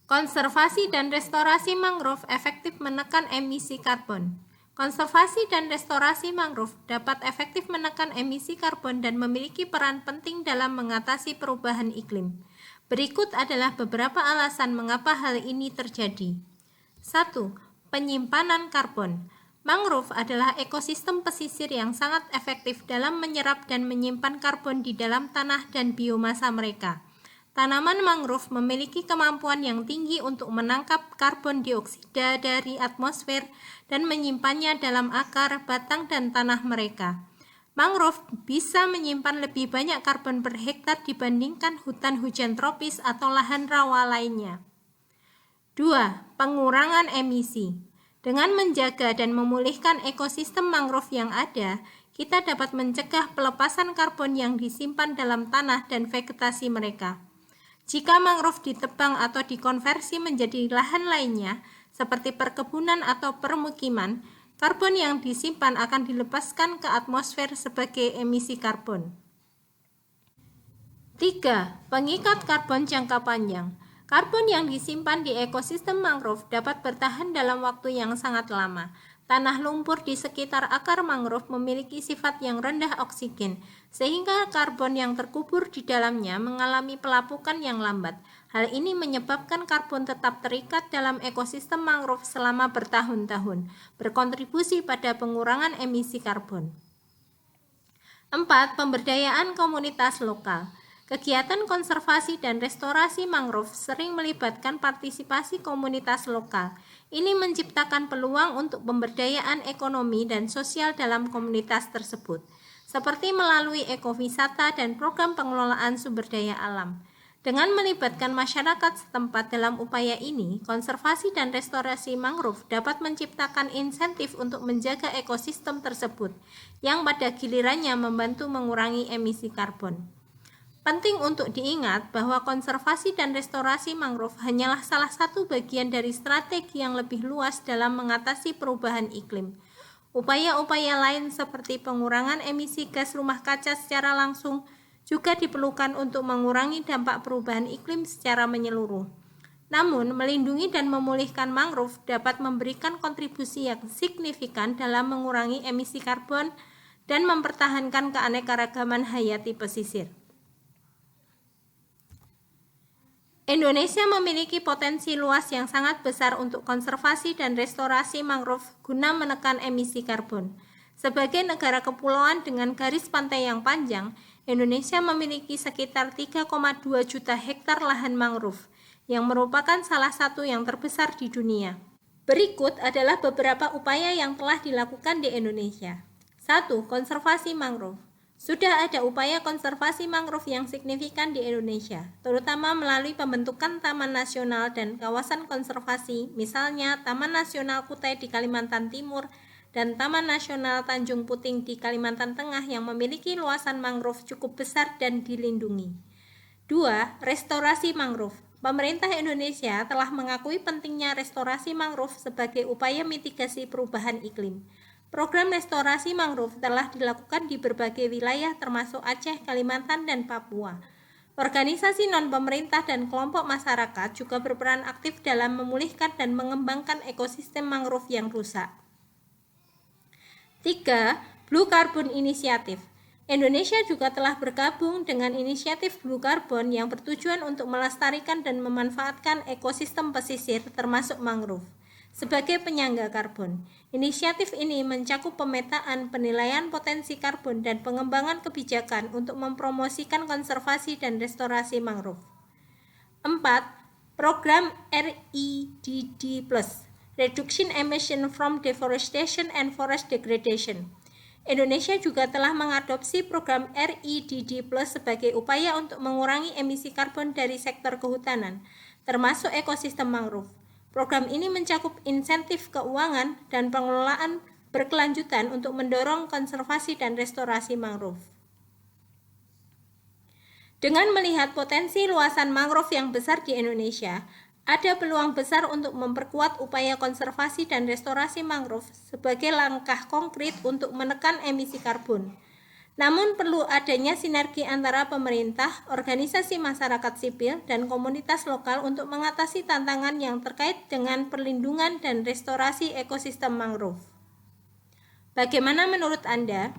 Konservasi dan restorasi mangrove efektif menekan emisi karbon. Konservasi dan restorasi mangrove dapat efektif menekan emisi karbon dan memiliki peran penting dalam mengatasi perubahan iklim. Berikut adalah beberapa alasan mengapa hal ini terjadi. 1. Penyimpanan karbon. Mangrove adalah ekosistem pesisir yang sangat efektif dalam menyerap dan menyimpan karbon di dalam tanah dan biomasa mereka. Tanaman mangrove memiliki kemampuan yang tinggi untuk menangkap karbon dioksida dari atmosfer dan menyimpannya dalam akar, batang, dan tanah mereka. Mangrove bisa menyimpan lebih banyak karbon per hektar dibandingkan hutan hujan tropis atau lahan rawa lainnya. 2. Pengurangan emisi. Dengan menjaga dan memulihkan ekosistem mangrove yang ada, kita dapat mencegah pelepasan karbon yang disimpan dalam tanah dan vegetasi mereka. Jika mangrove ditebang atau dikonversi menjadi lahan lainnya, seperti perkebunan atau permukiman, karbon yang disimpan akan dilepaskan ke atmosfer sebagai emisi karbon. 3. Pengikat karbon jangka panjang. Karbon yang disimpan di ekosistem mangrove dapat bertahan dalam waktu yang sangat lama. Tanah lumpur di sekitar akar mangrove memiliki sifat yang rendah oksigen, sehingga karbon yang terkubur di dalamnya mengalami pelapukan yang lambat. Hal ini menyebabkan karbon tetap terikat dalam ekosistem mangrove selama bertahun-tahun, berkontribusi pada pengurangan emisi karbon. 4. Pemberdayaan komunitas lokal. Kegiatan konservasi dan restorasi mangrove sering melibatkan partisipasi komunitas lokal. Ini menciptakan peluang untuk pemberdayaan ekonomi dan sosial dalam komunitas tersebut, seperti melalui ekowisata dan program pengelolaan sumber daya alam. Dengan melibatkan masyarakat setempat dalam upaya ini, konservasi dan restorasi mangrove dapat menciptakan insentif untuk menjaga ekosistem tersebut, yang pada gilirannya membantu mengurangi emisi karbon. Penting untuk diingat bahwa konservasi dan restorasi mangrove hanyalah salah satu bagian dari strategi yang lebih luas dalam mengatasi perubahan iklim. Upaya-upaya lain seperti pengurangan emisi gas rumah kaca secara langsung juga diperlukan untuk mengurangi dampak perubahan iklim secara menyeluruh. Namun, melindungi dan memulihkan mangrove dapat memberikan kontribusi yang signifikan dalam mengurangi emisi karbon dan mempertahankan keanekaragaman hayati pesisir. Indonesia memiliki potensi luas yang sangat besar untuk konservasi dan restorasi mangrove guna menekan emisi karbon. Sebagai negara kepulauan dengan garis pantai yang panjang, Indonesia memiliki sekitar 3,2 juta hektar lahan mangrove, yang merupakan salah satu yang terbesar di dunia. Berikut adalah beberapa upaya yang telah dilakukan di Indonesia. 1. Konservasi mangrove. Sudah ada upaya konservasi mangrove yang signifikan di Indonesia, terutama melalui pembentukan Taman Nasional dan kawasan konservasi, misalnya Taman Nasional Kutai di Kalimantan Timur dan Taman Nasional Tanjung Puting di Kalimantan Tengah yang memiliki luasan mangrove cukup besar dan dilindungi. 2. Restorasi mangrove. Pemerintah Indonesia telah mengakui pentingnya restorasi mangrove sebagai upaya mitigasi perubahan iklim. Program restorasi mangrove telah dilakukan di berbagai wilayah termasuk Aceh, Kalimantan, dan Papua. Organisasi non-pemerintah dan kelompok masyarakat juga berperan aktif dalam memulihkan dan mengembangkan ekosistem mangrove yang rusak. 3. Blue Carbon Initiative. Indonesia juga telah bergabung dengan inisiatif Blue Carbon yang bertujuan untuk melestarikan dan memanfaatkan ekosistem pesisir termasuk mangrove sebagai penyangga karbon. Inisiatif ini mencakup pemetaan, penilaian potensi karbon, dan pengembangan kebijakan untuk mempromosikan konservasi dan restorasi mangrove. 4. Program REDD+, Reduction Emission from Deforestation and Forest Degradation. Indonesia juga telah mengadopsi program REDD+ sebagai upaya untuk mengurangi emisi karbon dari sektor kehutanan, termasuk ekosistem mangrove. Program ini mencakup insentif keuangan dan pengelolaan berkelanjutan untuk mendorong konservasi dan restorasi mangrove. Dengan melihat potensi luasan mangrove yang besar di Indonesia, ada peluang besar untuk memperkuat upaya konservasi dan restorasi mangrove sebagai langkah konkret untuk menekan emisi karbon. Namun perlu adanya sinergi antara pemerintah, organisasi masyarakat sipil, dan komunitas lokal untuk mengatasi tantangan yang terkait dengan perlindungan dan restorasi ekosistem mangrove. Bagaimana menurut Anda?